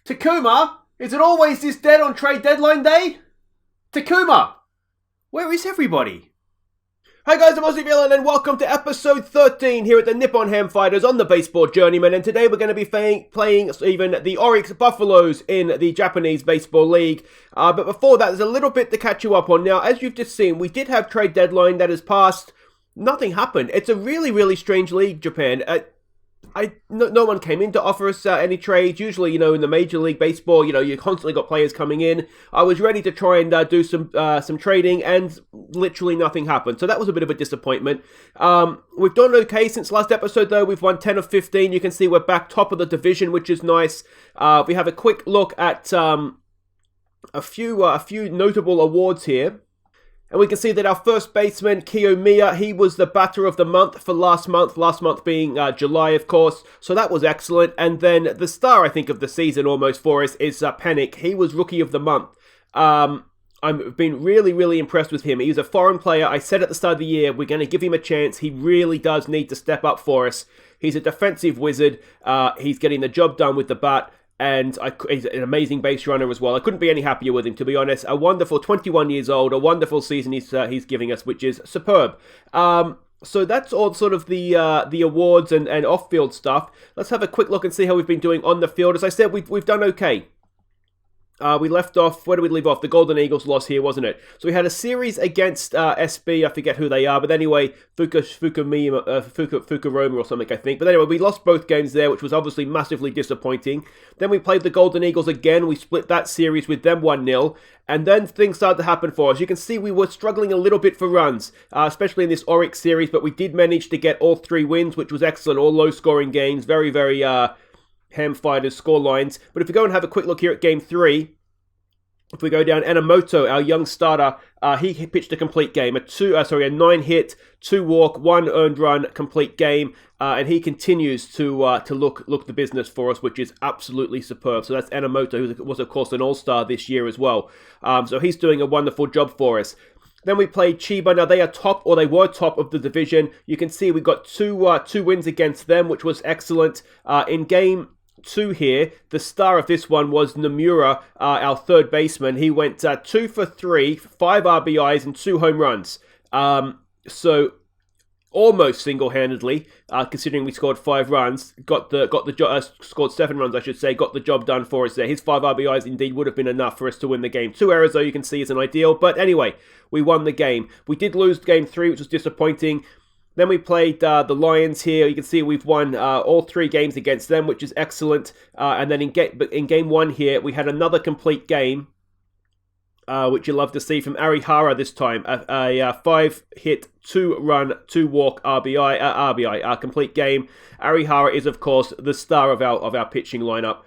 Takuma, is it always this dead on trade deadline day? Takuma, where is everybody? Hi guys, I'm Aussie and welcome to episode 13 here at the Nippon-Ham Fighters on the Baseball Journeyman, and today we're going to be playing even the Orix Buffaloes in the Japanese Baseball League. But before that, there's a little bit to catch you up on. Now, as you've just seen, we did have trade deadline that has passed. Nothing happened. It's a really strange league, Japan. No one came in to offer us any trades. Usually, in the Major League Baseball, you constantly got players coming in. I was ready to try and do some trading, and literally nothing happened. So that was a bit of a disappointment. We've done okay since last episode, though. We've won 10 of 15. You can see we're back top of the division, which is nice. We have a quick look at a few notable awards here. And we can see that our first baseman, Kiyomiya, he was the batter of the month for last month being July, of course. So that was excellent. And then the star, I think, of the season almost for us is Panic. He was rookie of the month. I've been really impressed with him. He's a foreign player. I said at the start of the year, we're going to give him a chance. He really does need to step up for us. He's a defensive wizard. He's getting the job done with the bat. And he's an amazing base runner as well. I couldn't be any happier with him, to be honest. A wonderful 21 years old, a wonderful season he's giving us, which is superb. So that's all sort of the awards and off-field stuff. Let's have a quick look and see how we've been doing on the field. As I said, we've done okay. We left off, where did we leave off? The Golden Eagles lost here, wasn't it? So we had a series against SB, I forget who they are, but anyway, Fukuroma or something, I think. But anyway, we lost both games there, which was obviously massively disappointing. Then we played the Golden Eagles again. We split that series with them 1-0. And then things started to happen for us. You can see we were struggling a little bit for runs, especially in this Orix series, but we did manage to get all 3 wins, which was excellent. All low-scoring games, very Ham Fighters score lines. But if we go and have a quick look here at Game 3, if we go down, Enomoto, our young starter, he pitched a complete game. A 9-hit, 2-walk, 1 earned run, complete game. And he continues to look the business for us, which is absolutely superb. So that's Enomoto, who was, of course, an all-star this year as well. So he's doing a wonderful job for us. Then we played Chiba. Now they were top of the division. You can see we got two wins against them, which was excellent. In Game 2 here, the star of this one was Nomura, our third baseman. He went 2 for 3, 5 RBIs and 2 home runs. So almost single-handedly, considering we scored 5 runs, scored 7 runs, I should say, got the job done for us there. His 5 RBIs indeed would have been enough for us to win the game. 2 errors, though, you can see, isn't ideal. But anyway, we won the game. We did lose Game 3, which was disappointing. Then we played the Lions here. You can see we've won all 3 games against them, which is excellent. And then in Game 1 here, we had another complete game, which you love to see from Arihara this time. A 5-hit, 2-run, 2-walk RBI complete game. Arihara is, of course, the star of our pitching lineup.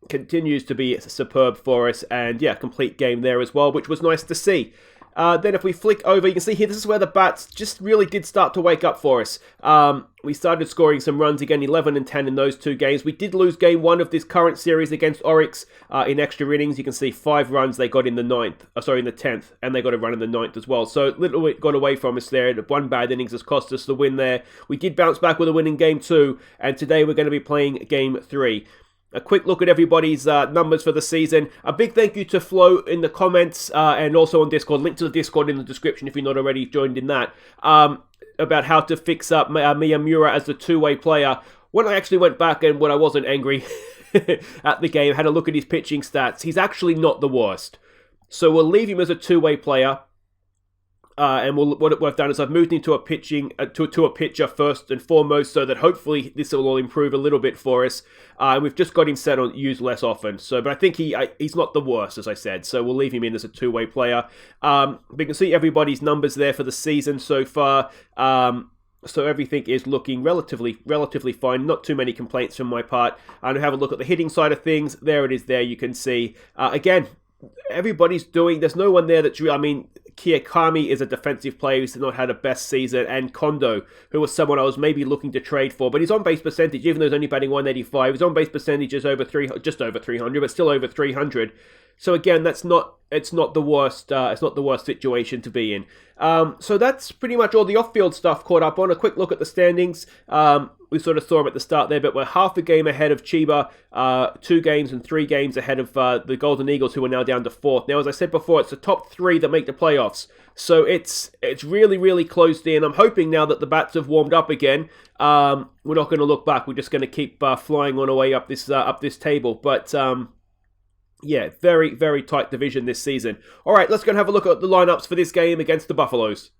Continues to be superb for us. And yeah, complete game there as well, which was nice to see. Then if we flick over, you can see here, this is where the bats just really did start to wake up for us. We started scoring some runs again, 11 and 10 in those 2 games. We did lose Game 1 of this current series against Orix in extra innings. You can see 5 runs they got in the 10th, and they got a run in the 9th as well. So little bit got away from us there. 1 bad innings has cost us the win there. We did bounce back with a win in Game 2, and today we're going to be playing Game 3. A quick look at everybody's numbers for the season. A big thank you to Flo in the comments and also on Discord. Link to the Discord in the description if you're not already joined in that. About how to fix up Miyamura as the 2-way player. When I actually went back and when I wasn't angry at the game, had a look at his pitching stats, he's actually not the worst. So we'll leave him as a 2-way player. And what I've done is I've moved into a pitcher first and foremost, so that hopefully this will all improve a little bit for us. We've just got him set on used less often. So, but I think he's not the worst, as I said. So we'll leave him in as a 2-way player. We can see everybody's numbers there for the season so far. So everything is looking relatively fine. Not too many complaints from my part. And have a look at the hitting side of things. There it is. There you can see again. Everybody's doing. There's no one there that's real. I mean, Kawakami is a defensive player who's not had a best season, and Kondo, who was someone I was maybe looking to trade for, but his on-base percentage, even though he's only batting 185, his on-base percentage is just over 300, but still over 300. So again, it's not the worst. It's not the worst situation to be in. So that's pretty much all the off-field stuff caught up on. A quick look at the standings. We sort of saw them at the start there, but we're half a game ahead of Chiba, 2 games and 3 games ahead of the Golden Eagles, who are now down to 4th. Now, as I said before, it's the top 3 that make the playoffs. So it's really, really closed in. I'm hoping now that the bats have warmed up again. We're not going to look back. We're just going to keep flying on our way up this table. But yeah, very, very tight division this season. All right, let's go and have a look at the lineups for this game against the Buffaloes.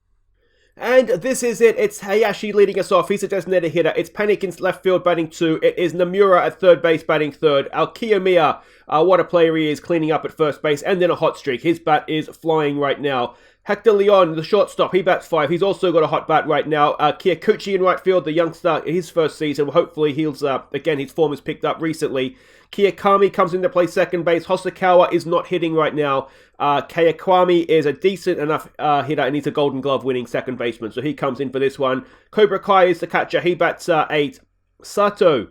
And this is it. It's Hayashi leading us off. He's a designated hitter. It's Panic in left field batting 2. It is Nomura at third base batting 3rd. Kiyomiya, what a player he is, cleaning up at first base. And then a hot streak. His bat is flying right now. Hector Leon, the shortstop, he bats 5. He's also got a hot bat right now. Kikuchi in right field, the youngster, his first season. Hopefully heals up. Again, his form has picked up recently. Kawakami comes in to play second base. Hosokawa is not hitting right now. Kawakami is a decent enough hitter, and he's a Golden Glove winning second baseman, so he comes in for this one. Cobra Kai is the catcher. He bats 8. Sato,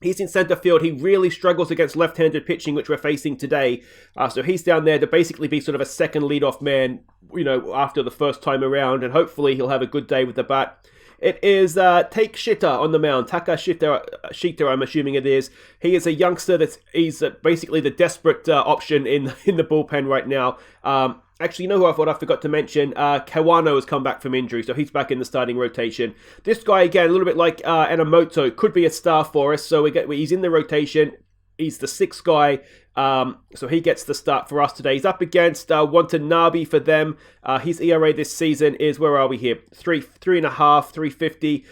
he's in center field. He really struggles against left-handed pitching, which we're facing today. So he's down there to basically be sort of a second leadoff man, after the first time around, and hopefully he'll have a good day with the bat. It is Takeshita on the mound. Takeshita, I'm assuming it is. He is a youngster he's basically the desperate option in the bullpen right now. Actually, you know what I forgot to mention? Kawano has come back from injury, so he's back in the starting rotation. This guy, again, a little bit like Enomoto, could be a star for us, so he's in the rotation. He's the 6th guy, so he gets the start for us today. He's up against Watanabe for them. His ERA this season is, where are we here? 3.5, 350.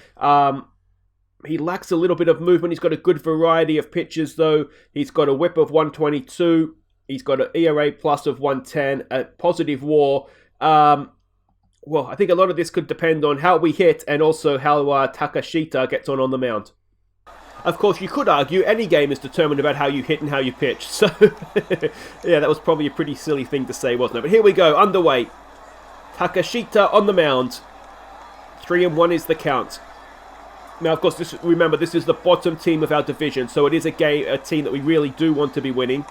He lacks a little bit of movement. He's got a good variety of pitches, though. He's got a whip of 122. He's got an ERA plus of 110, a positive WAR. Well, I think a lot of this could depend on how we hit and also how Takeshita gets on the mound. Of course, you could argue any game is determined about how you hit and how you pitch. So, yeah, that was probably a pretty silly thing to say, wasn't it? But here we go, underway. Takeshita on the mound. 3-1 is the count. Now, of course, remember, this is the bottom team of our division, so it is a team that we really do want to be winning.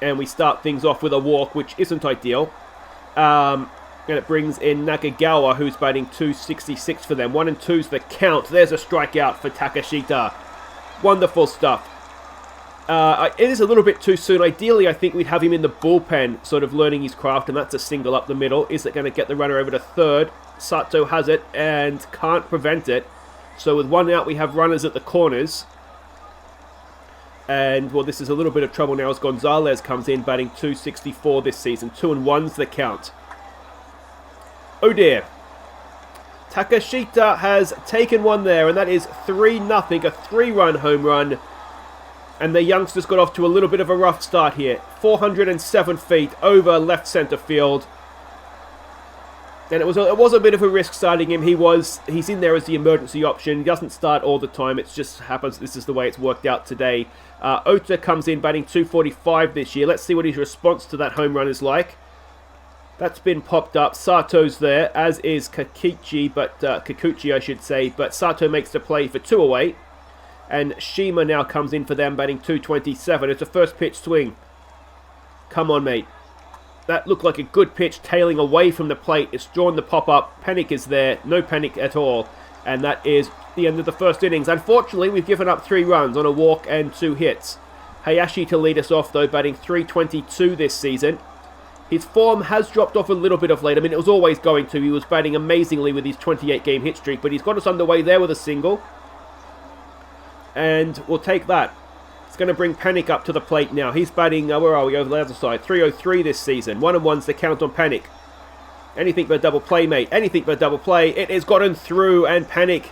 And we start things off with a walk, which isn't ideal. And it brings in Nakagawa, who's batting 266 for them. 1 and 2's the count. There's a strikeout for Takeshita. Wonderful stuff. It is a little bit too soon. Ideally, I think we'd have him in the bullpen, sort of learning his craft, and that's a single up the middle. Is it going to get the runner over to third? Sato has it and can't prevent it. So with 1 out, we have runners at the corners. And, well, this is a little bit of trouble now as Gonzalez comes in, batting 264 this season. 2 and 1's the count. Oh dear. Takeshita has taken one there, and that is 3-0, a 3-run home run. And the youngsters got off to a little bit of a rough start here. 407 feet over left center field. And it was a bit of a risk starting him. He's in there as the emergency option. He doesn't start all the time. It just happens this is the way it's worked out today. Ota comes in batting 245 this year. Let's see what his response to that home run is like. That's been popped up. Sato's there, as is Kikuchi, I should say. But Sato makes the play for 2 away. And Shima now comes in for them, batting 227. It's a first pitch swing. Come on, mate. That looked like a good pitch, tailing away from the plate. It's drawn the pop-up. Panic is there. No panic at all. And that is the end of the first innings. Unfortunately, we've given up 3 runs on a walk and 2 hits. Hayashi to lead us off, though, batting 322 this season. His form has dropped off a little bit of late. I mean, it was always going to. He was batting amazingly with his 28-game hit streak, but he's got us underway there with a single. And we'll take that. It's going to bring Panic up to the plate now. He's batting, where are we, over the other side? 303 this season. 1 and 1's the count on Panic. Anything but a double play, mate. Anything but a double play. It has gotten through, and Panic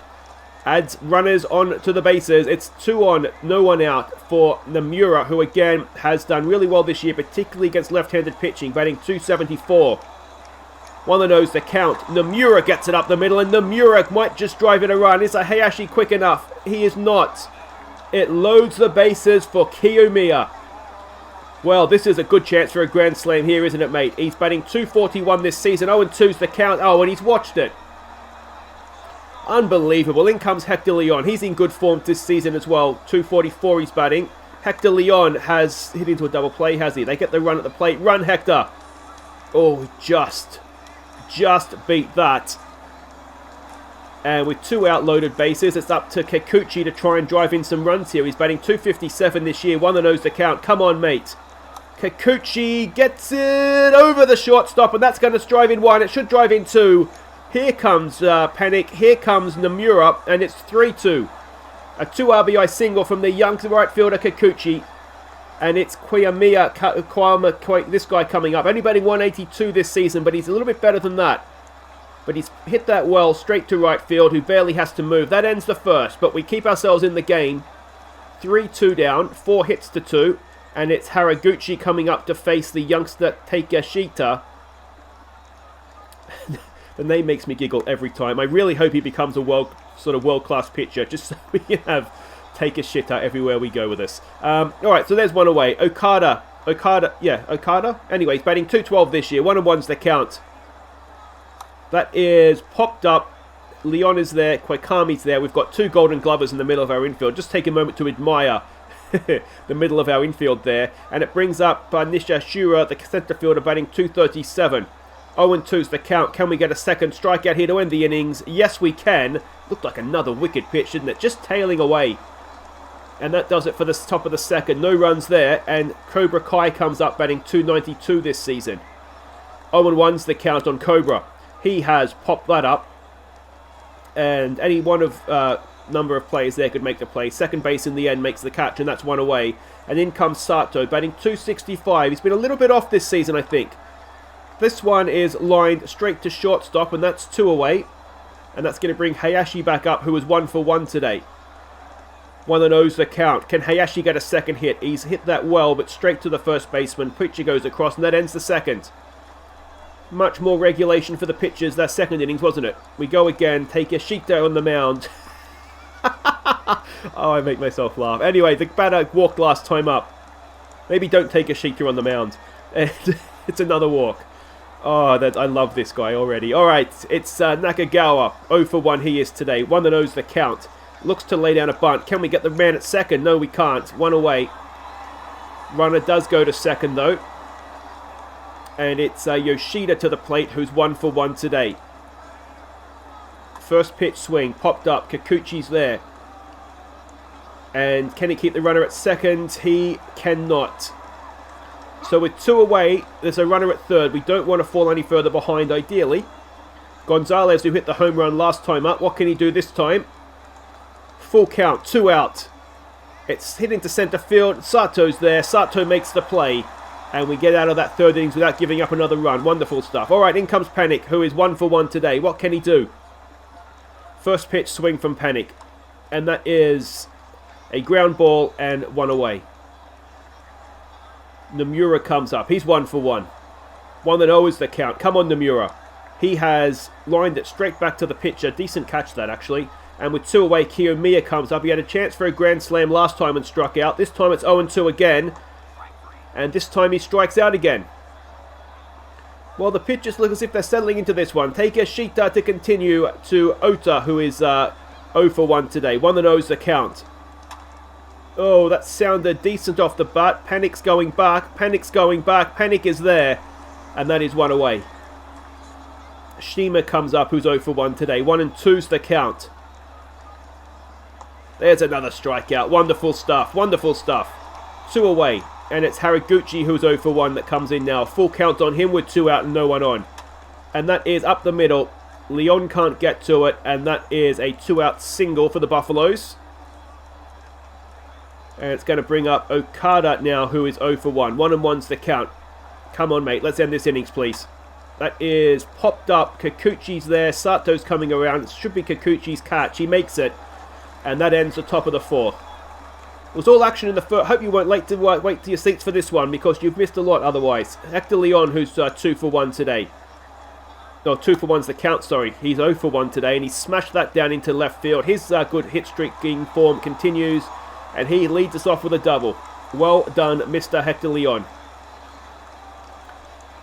adds runners on to the bases. It's 2 on, no 1 out for Nomura, who again has done really well this year, particularly against left-handed pitching, batting 274. 1 on 0's the count. Nomura gets it up the middle, and Nomura might just drive in a run. Is Hayashi quick enough? He is not. It loads the bases for Kiyomiya. Well, this is a good chance for a grand slam here, isn't it, mate? He's batting 241 this season. 0 and 2's the count. Oh, and he's watched it. Unbelievable. In comes Hector Leon. He's in good form this season as well. 244 he's batting. Hector Leon has hit into a double play, has he? They get the run at the plate. Run, Hector. Oh, just beat that. And with 2 out loaded bases, it's up to Kikuchi to try and drive in some runs here. He's batting .257 this year. 1-0's the count. Come on, mate. Kikuchi gets it over the shortstop, and that's going to drive in 1. It should drive in 2. Here comes Panic. Here comes Nomura, and it's 3-2. A 2 RBI single from the young right fielder Kikuchi. And it's Kwame, this guy coming up. Only batting 182 this season, but he's a little bit better than that. But he's hit that well straight to right field, who barely has to move. That ends the first, but we keep ourselves in the game. 3-2 down, 4 hits to 2. And it's Haraguchi coming up to face the youngster Takeshita. The name makes me giggle every time. I really hope he becomes a world-class pitcher, just so we can have Takeshita everywhere we go with this. Alright, so there's 1 away. Okada. Anyway, he's batting .212 this year. 1-1's the count. That is popped up. Leon is there. Kawakami's there. We've got 2 golden glovers in the middle of our infield. Just take a moment to admire the middle of our infield there. And it brings up Nishashura, the centre fielder, batting .237. 0-2's the count. Can we get a second strikeout here to end the innings? Yes, we can. Looked like another wicked pitch, didn't it? Just tailing away. And that does it for the top of the second. No runs there. And Cobra Kai comes up batting .292 this season. 0-1's the count on Cobra. He has popped that up. And any one of number of players there could make the play. Second base in the end makes the catch, and that's 1 away. And in comes Sato, batting .265. He's been a little bit off this season, I think. This one is lined straight to shortstop, and that's 2 away. And that's going to bring Hayashi back up, who was 1 for 1 today. 1-0's the count. Can Hayashi get a second hit? He's hit that well, but straight to the first baseman. Pitcher goes across, and that ends the second. Much more regulation for the pitchers that second innings, wasn't it? We go again. Takeshita on the mound. Oh, I make myself laugh. Anyway, the batter walked last time up. Maybe don't take Takeshita on the mound. And it's another walk. Oh, I love this guy already. Alright, it's Nakagawa. 0 for 1 he is today. 1-0's the count. Looks to lay down a bunt. Can we get the man at second? No, we can't. 1 away. Runner does go to second, though. And it's Yoshida to the plate, who's 1 for 1 today. First pitch swing, popped up. Kikuchi's there. And can he keep the runner at second? He cannot. So with 2 away, there's a runner at third. We don't want to fall any further behind, ideally. Gonzalez, who hit the home run last time up. What can he do this time? Full count, 2 out. It's hit into centre field. Sato's there. Sato makes the play. And we get out of that third innings without giving up another run. Wonderful stuff. Alright, in comes Panic, who is 1 for 1 today. What can he do? First pitch swing from Panic. And that is a ground ball and 1 away. Nomura comes up. He's 1 for 1. 1-0 is the count. Come on, Nomura. He has lined it straight back to the pitcher. Decent catch that, actually. And with 2 away, Kiyomiya comes up. He had a chance for a grand slam last time and struck out. This time it's 0-2 again. And this time he strikes out again. Well, the pitchers look as if they're settling into this one. Takeshita to continue to Ota, who is 0 for 1 today. 1-0's the count. Oh, that sounded decent off the bat. Panic's going back. Panic's going back. Panic is there. And that is 1 away. Shima comes up, who's 0 for 1 today. 1-2's the count. There's another strikeout. Wonderful stuff. Wonderful stuff. 2 away. And it's Haraguchi who's 0 for 1 that comes in now. Full count on him with 2 out and no one on. And that is up the middle. Leon can't get to it. And that is a 2 out single for the Buffaloes. And it's going to bring up Okada now, who is 0 for 1. 1-1's the count. Come on, mate. Let's end this innings, please. That is popped up. Kikuchi's there. Sato's coming around. It should be Kikuchi's catch. He makes it. And that ends the top of the 4th. It was all action in the first. Hope you weren't late to wait to your seats for this one, because you've missed a lot otherwise. Hector Leon, who's 2 for 1 today. No, 2 for 1's the count, sorry. He's 0 for 1 today, and he smashed that down into left field. His good hit streaking form continues, and he leads us off with a double. Well done, Mr. Hector Leon.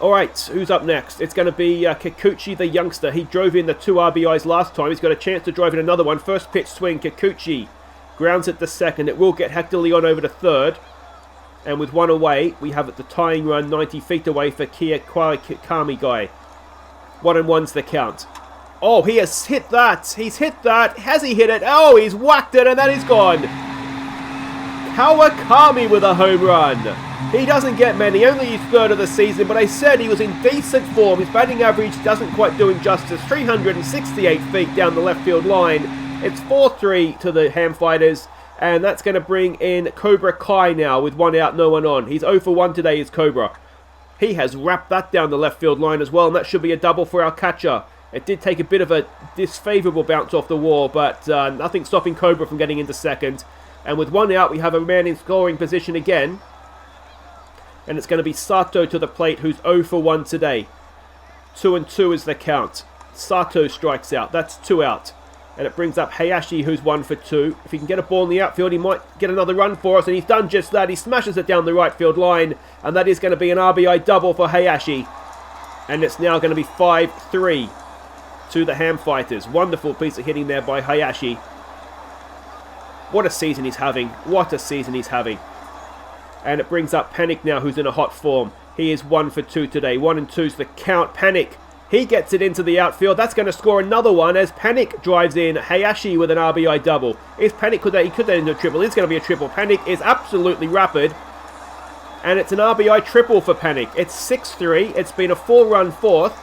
Alright, who's up next? It's going to be Kikuchi, the youngster. He drove in the 2 RBIs last time. He's got a chance to drive in another one. First pitch swing, Kikuchi. Grounds it to second. It will get Hector Leon over to third. And with one away, we have it the tying run 90 feet away for Kawakami guy. 1-1's the count. Oh, he has hit that. He's hit that. Has he hit it? Oh, he's whacked it, and that is gone. Kawakami with a home run. He doesn't get many, only his third of the season, but I said he was in decent form. His batting average doesn't quite do him justice. 368 feet down the left field line. It's 4-3 to the Ham Fighters, and that's going to bring in Cobra Kai now with 1 out, no one on. He's 0 for 1 today, is Cobra. He has wrapped that down the left field line as well, and that should be a double for our catcher. It did take a bit of a disfavourable bounce off the wall, but nothing stopping Cobra from getting into second. And with 1 out, we have a man in scoring position again. And it's going to be Sato to the plate, who's 0 for 1 today. 2-2 is the count. Sato strikes out. That's 2 out. And it brings up Hayashi, who's 1 for 2. If he can get a ball in the outfield, he might get another run for us. And he's done just that. He smashes it down the right field line. And that is going to be an RBI double for Hayashi. And it's now going to be 5-3 to the Ham Fighters. Wonderful piece of hitting there by Hayashi. What a season he's having. What a season he's having. And it brings up Panic now, who's in a hot form. He is 1 for 2 today. 1-2's the count. Panic. He gets it into the outfield. That's going to score another one as Panic drives in Hayashi with an RBI double. Is Panic, he could that into a triple. It's going to be a triple. Panic is absolutely rapid. And it's an RBI triple for Panic. It's 6-3. It's been a 4-run fourth.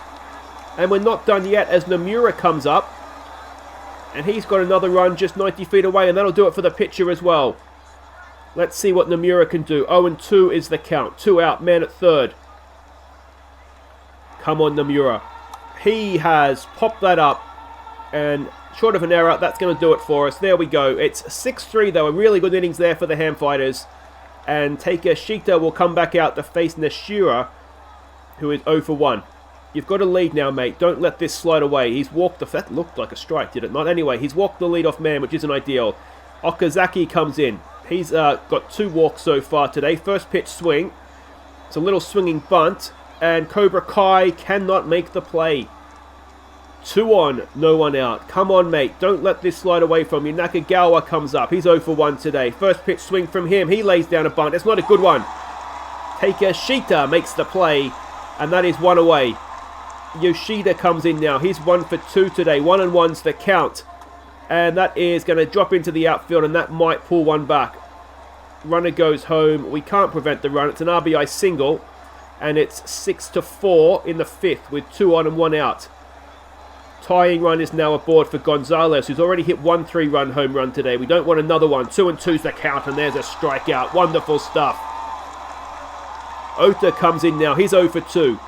And we're not done yet as Nomura comes up. And he's got another run just 90 feet away. And that'll do it for the pitcher as well. Let's see what Nomura can do. 0-2 is the count. 2 out. Man at third. Come on, Nomura. He has popped that up. And short of an error, that's going to do it for us. There we go. It's 6-3 though. A really good innings there for the Ham Fighters. And Takeshita will come back out to face Nishira, who is 0 for 1. You've got a lead now, mate. Don't let this slide away. He's walked the... That looked like a strike, did it not? Anyway, he's walked the leadoff man, which isn't ideal. Okazaki comes in. He's got 2 walks so far today. First pitch swing. It's a little swinging bunt. And Cobra Kai cannot make the play. 2 on, no one out. Come on, mate. Don't let this slide away from you. Nakagawa comes up. He's 0 for 1 today. First pitch swing from him. He lays down a bunt. It's not a good one. Takeshita makes the play. And that is 1 away. Yoshida comes in now. He's 1 for 2 today. 1-1's the count. And that is going to drop into the outfield, and that might pull one back. Runner goes home. We can't prevent the run. It's an RBI single. And it's 6-4 in the 5th with 2 on and 1 out. Tying run is now aboard for Gonzalez, who's already hit 1 3-run home run today. We don't want another one. 2-2's the count, and there's a strikeout. Wonderful stuff. Ota comes in now. He's 0 for 2.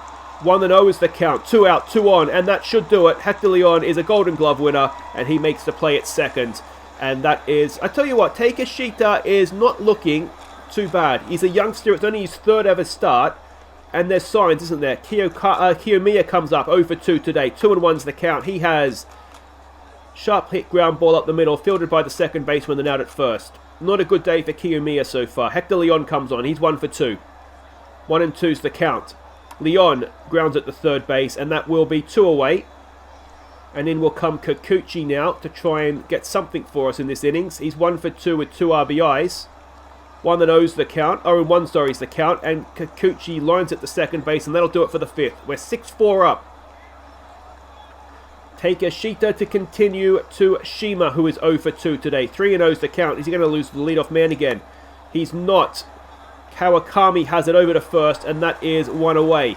1-0 is the count. 2 out, 2 on, and that should do it. Hector Leon is a Golden Glove winner, and he makes the play at second. And that is... I tell you what, Takeshita is not looking too bad. He's a youngster. It's only his 3rd ever start. And there's signs, isn't there? Kiyomiya comes up 0 for 2 today. 2-1's the count. He has sharp hit ground ball up the middle, fielded by the second baseman and out at first. Not a good day for Kiyomiya so far. Hector Leon comes on. He's 1 for 2. 1-2's the count. Leon grounds at the third base, and that will be 2 away. And in will come Kikuchi now to try and get something for us in this innings. He's 1 for 2 with 2 RBIs. 1-0's the count. 0-1, sorry, is the count. And Kikuchi lines at the second base, and that'll do it for the 5th. We're 6-4 up. Takeshita to continue to Shima, who is 0 for 2 today. 3-0's the count. Is he going to lose the leadoff man again? He's not. Kawakami has it over to first, and that is 1 away.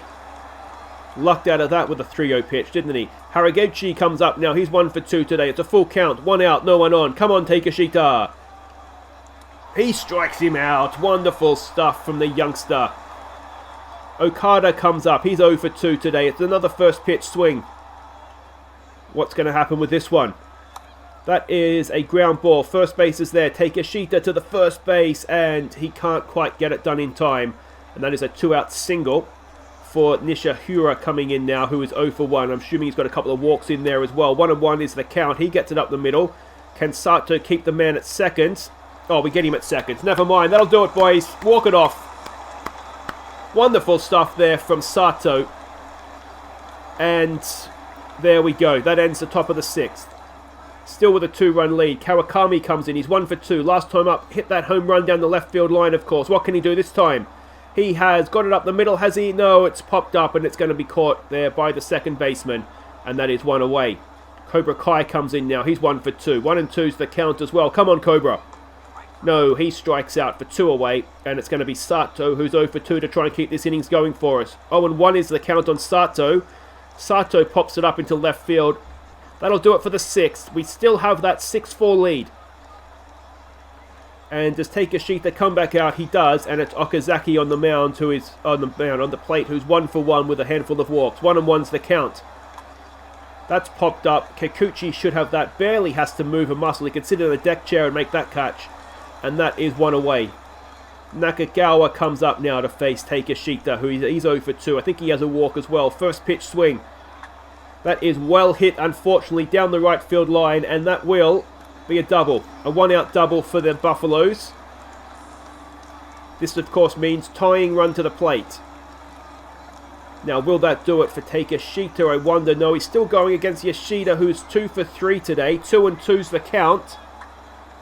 Lucked out of that with a 3-0 pitch, didn't he? Haraguchi comes up now. He's 1 for 2 today. It's a full count. 1 out, no one on. Come on, Takeshita. He strikes him out. Wonderful stuff from the youngster. Okada comes up. He's 0 for 2 today. It's another first pitch swing. What's going to happen with this one? That is a ground ball. First base is there. Takeshita to the first base, and he can't quite get it done in time. And that is a 2-out single for Nishihira coming in now, who is 0 for 1. I'm assuming he's got a couple of walks in there as well. 1-1 is the count. He gets it up the middle. Can Sato keep the man at second? Oh, we get him at seconds. Never mind. That'll do it, boys. Walk it off. Wonderful stuff there from Sato. And there we go. That ends the top of the 6th. Still with a 2-run lead. Kawakami comes in. He's 1 for 2. Last time up, hit that home run down the left field line, of course. What can he do this time? He has got it up the middle, has he? No, it's popped up and it's going to be caught there by the second baseman. And that is 1 away. Cobra Kai comes in now. He's 1 for 2. 1 and 2's the count as well. Come on, Cobra. No, he strikes out for 2 away. And it's going to be Sato, who's 0 for 2 to try and keep this innings going for us. 0 and 1 is the count on Sato. Sato pops it up into left field. That'll do it for the 6th. We still have that 6-4 lead. And does Takeshita come back out? He does, and it's Okazaki on the mound, who is on the plate, who's 1 for 1 with a handful of walks. 1 and 1's the count. That's popped up. Kikuchi should have that. Barely has to move a muscle. He can sit in a deck chair and make that catch. And that is 1 away. Nakagawa comes up now to face Takeshita, who he's 0 for 2. I think he has a walk as well. First pitch swing. That is well hit, unfortunately, down the right field line, and that will be a double. A 1-out double for the Buffaloes. This, of course, means tying run to the plate. Now, will that do it for Takeshita? I wonder. No, he's still going against Yoshida, who's 2 for 3 today. 2 and 2's the count.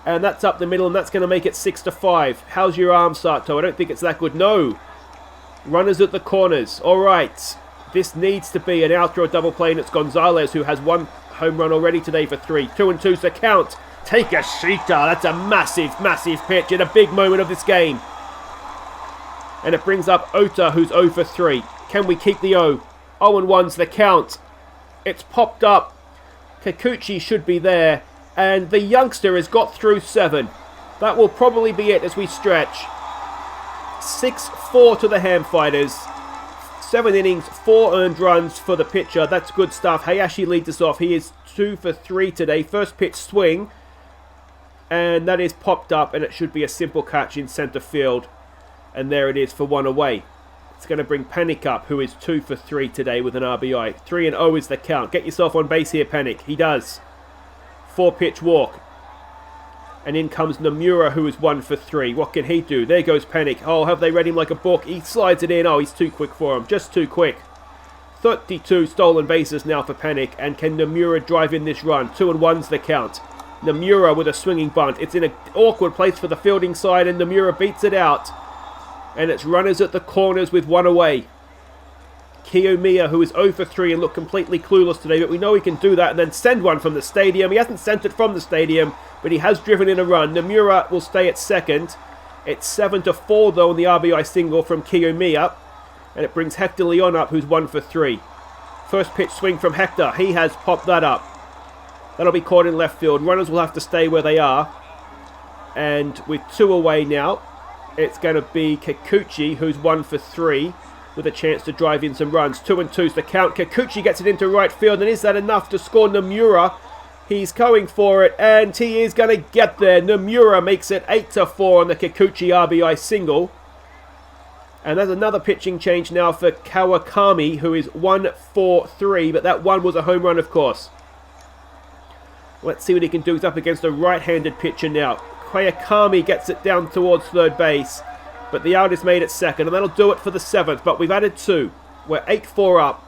And that's up the middle, and that's going to make it 6-5. How's your arm, Sato? I don't think it's that good. No. Runners at the corners. All right. This needs to be an outdoor double play, and it's Gonzalez who has 1 home run already today for 3. 2 and 2's the count. Takeshita. That's a massive, massive pitch in a big moment of this game. And it brings up Ota, who's 0 for 3. Can we keep the 0? 0 and 1's the count. It's popped up. Kikuchi should be there. And the youngster has got through 7. That will probably be it as we stretch. 6-4 to the Ham Fighters. 7 innings, 4 earned runs for the pitcher. That's good stuff. Hayashi leads us off. He is 2 for 3 today. First pitch swing. And that is popped up, and it should be a simple catch in centre field. And there it is for 1 away. It's going to bring Panic up, who is 2 for 3 today with an RBI. 3 and 0 is the count. Get yourself on base here, Panic. He does. 4-pitch walk. And in comes Nomura, who is 1 for 3. What can he do? There goes Panic. Oh, have they read him like a book? He slides it in. Oh, he's too quick for him. Just too quick. 32 stolen bases now for Panic. And can Nomura drive in this run? 2 and 1's the count. Nomura with a swinging bunt. It's in an awkward place for the fielding side, and Nomura beats it out. And it's runners at the corners with 1 away. Kiyomiya, who is 0 for 3 and looked completely clueless today, but we know he can do that and then send one from the stadium. He hasn't sent it from the stadium, but he has driven in a run. Nomura will stay at second. It's 7-4 though on the RBI single from Kiyomiya, and it brings Hector Leon up, who's 1 for 3. First pitch swing from Hector. He has popped that up. That'll be caught in left field. Runners will have to stay where they are. And with 2 away now, it's going to be Kikuchi, who's 1 for 3. With a chance to drive in some runs. 2 and 2's the count. Kikuchi gets it into right field, and is that enough to score Nomura? He's going for it, and he is going to get there. Nomura makes it 8-4 on the Kikuchi RBI single. And there's another pitching change now for Kawakami, who is 1 for 3, but that one was a home run, of course. Let's see what he can do. He's up against a right-handed pitcher now. Kawakami gets it down towards third base. But the out is made at second, and that'll do it for the 7th. But we've added 2. We're 8-4 up.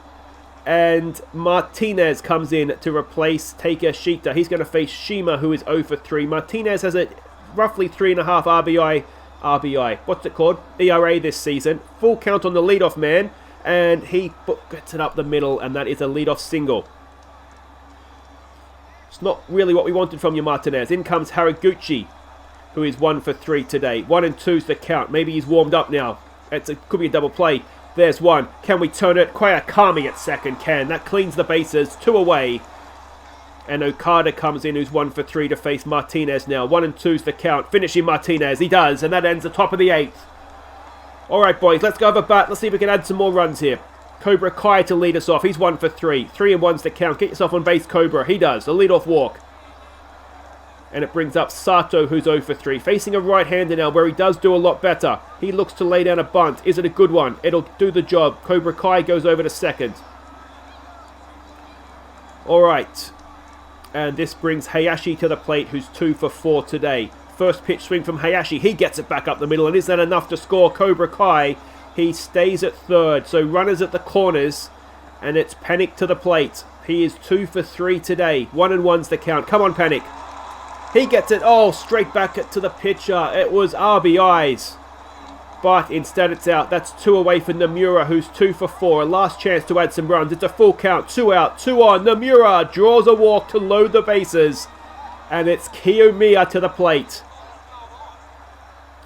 And Martinez comes in to replace Takeshita. He's going to face Shima, who is 0 for 3. Martinez has a roughly 3.5 RBI. What's it called? ERA this season. Full count on the leadoff man. And he gets it up the middle, and that is a leadoff single. It's not really what we wanted from you, Martinez. In comes Haraguchi, who is 1 for 3 today. 1 and 2's the count. Maybe he's warmed up now. Could be a double play. There's one. Can we turn it? Kawakami at second can. That cleans the bases. 2 away. And Okada comes in, who's 1 for 3 to face Martinez now. 1 and 2's the count. Finishing Martinez. He does. And that ends the top of the 8th. Alright, boys. Let's go have a bat. Let's see if we can add some more runs here. Cobra Kai to lead us off. He's 1 for 3. 3 and 1's the count. Get yourself on base, Cobra. He does. The leadoff walk. And it brings up Sato, who's 0 for 3. Facing a right-hander now, where he does do a lot better. He looks to lay down a bunt. Is it a good one? It'll do the job. Cobra Kai goes over to second. Alright. And this brings Hayashi to the plate, who's 2 for 4 today. First pitch swing from Hayashi. He gets it back up the middle. And is that enough to score Cobra Kai? He stays at third. So runners at the corners. And it's Panic to the plate. He is 2 for 3 today. 1-1's the count. Come on, Panic. He gets it. Oh, straight back to the pitcher. It was RBIs. But instead it's out. That's 2 away for Nomura, who's 2 for 4. A last chance to add some runs. It's a full count. 2 out, 2 on. Nomura draws a walk to load the bases. And it's Kiyomiya to the plate.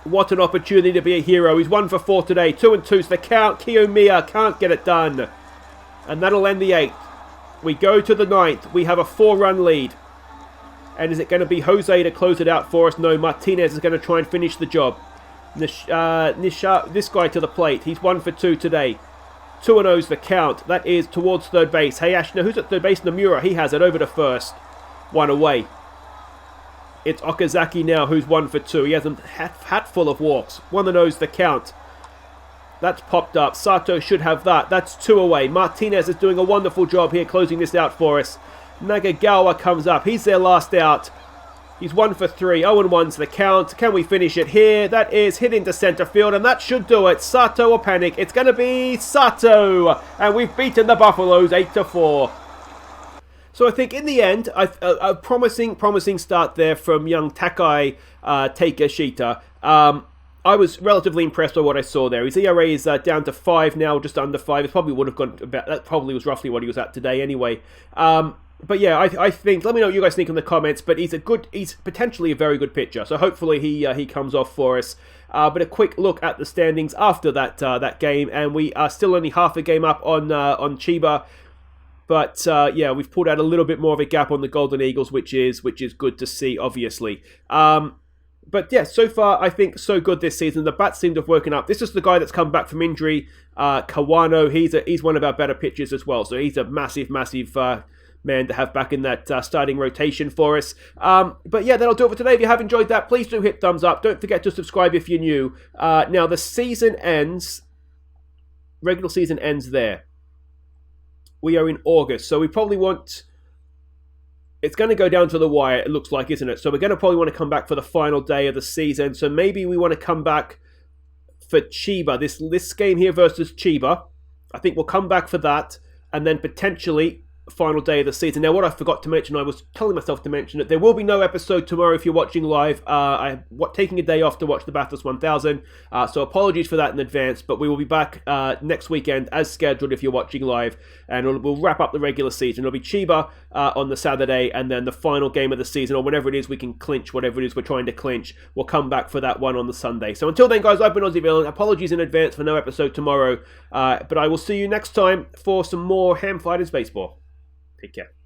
What an opportunity to be a hero. He's 1 for 4 today. 2-2's the count. Kiyomiya can't get it done. And that'll end the 8th. We go to the 9th. We have a 4-run lead. And is it going to be Jose to close it out for us? No, Martinez is going to try and finish the job. This guy to the plate. He's 1 for 2 today. 2-0's the count. That is towards third base. Hey, Ash, now who's at third base? Nomura. He has it over to first. 1 away. It's Okazaki now who's 1 for 2. He has a hat full of walks. 1-0's the count. That's popped up. Sato should have that. That's 2 away. Martinez is doing a wonderful job here closing this out for us. Nagagawa comes up. He's their last out. He's 1 for 3. 0-1's the count. Can we finish it here? That is hit into centre field, and that should do it. Sato or Panic? It's going to be Sato. And we've beaten the Buffaloes 8-4. So I think in the end, a promising start there from young Taiki Takeshita. I was relatively impressed by what I saw there. His ERA is down to 5 now, just under 5. It probably would have gone about, that probably was roughly what he was at today anyway. But yeah, I think, let me know what you guys think in the comments, but he's potentially a very good pitcher, so hopefully he comes off for us. But a quick look at the standings after that game, and we are still only half a game up on Chiba. But yeah, we've pulled out a little bit more of a gap on the Golden Eagles, which is good to see, obviously. But yeah, so far, I think so good this season. The bats seem to have woken up. This is the guy that's come back from injury, Kawano. He's one of our better pitchers as well. So he's a massive man to have back in that starting rotation for us. But yeah, that'll do it for today. If you have enjoyed that, please do hit thumbs up. Don't forget to subscribe if you're new. Now, the season ends, regular season ends there. We are in August, so we probably want... It's going to go down to the wire, it looks like, isn't it? So we're going to probably want to come back for the final day of the season. So maybe we want to come back for Chiba. This game here versus Chiba. I think we'll come back for that. And then potentially final day of the season. Now, what I forgot to mention, I was telling myself to mention it, there will be no episode tomorrow if you're watching live. I'm taking a day off to watch the Bathurst 1000, so apologies for that in advance, but we will be back next weekend as scheduled if you're watching live, and we'll wrap up the regular season. It'll be Chiba on the Saturday, and then the final game of the season, or whenever it is we can clinch whatever it is we're trying to clinch, we'll come back for that one on the Sunday. So until then, guys, I've been Aussie Villain. Apologies in advance for no episode tomorrow, but I will see you next time for some more Ham Fighters baseball. Take care.